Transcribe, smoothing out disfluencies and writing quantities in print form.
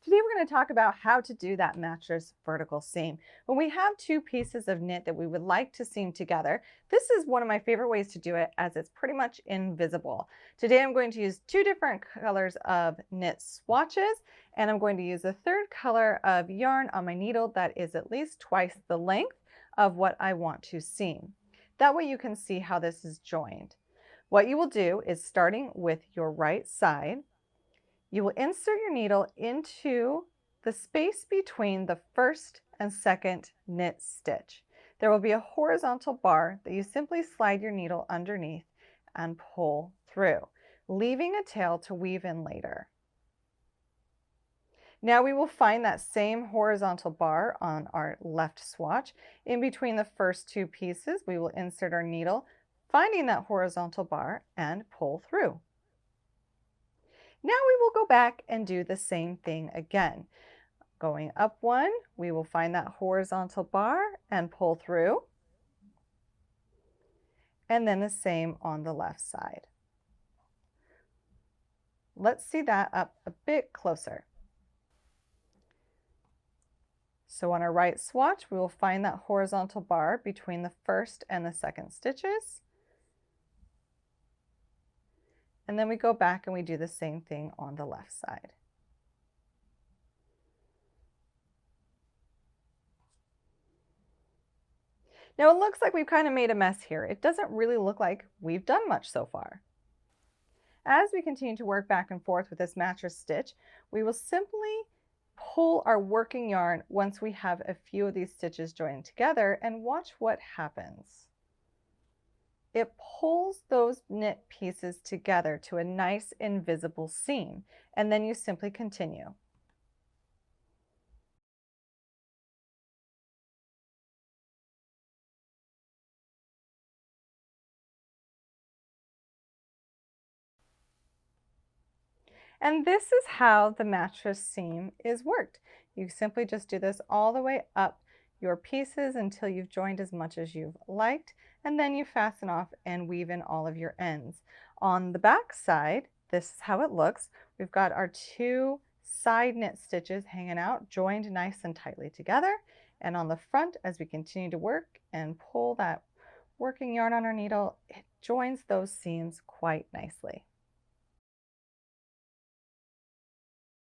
Today we're going to talk about how to do that mattress vertical seam. When we have two pieces of knit that we would like to seam together, this is one of my favorite ways to do it as it's pretty much invisible. Today I'm going to use two different colors of knit swatches, and I'm going to use a third color of yarn on my needle that is at least twice the length of what I want to seam. That way you can see how this is joined. What you will do is, starting with your right side, you will insert your needle into the space between the first and second knit stitch. There will be a horizontal bar that you simply slide your needle underneath and pull through, leaving a tail to weave in later. Now we will find that same horizontal bar on our left swatch. In between the first two pieces, we will insert our needle, finding that horizontal bar, and pull through. Now we will go back and do the same thing again. Going up one, we will find that horizontal bar and pull through. And then the same on the left side. Let's see that up a bit closer. So on our right swatch, we will find that horizontal bar between the first and the second stitches. And then we go back and we do the same thing on the left side. Now it looks like we've kind of made a mess here. It doesn't really look like we've done much so far. As we continue to work back and forth with this mattress stitch, we will simply pull our working yarn once we have a few of these stitches joined together and watch what happens. It pulls those knit pieces together to a nice invisible seam, and then you simply continue. And this is how the mattress seam is worked. You simply just do this all the way up your pieces until you've joined as much as you've liked, and then you fasten off and weave in all of your ends. On the back side, this is how it looks. We've got our two side knit stitches hanging out, joined nice and tightly together. And on the front, as we continue to work and pull that working yarn on our needle, it joins those seams quite nicely.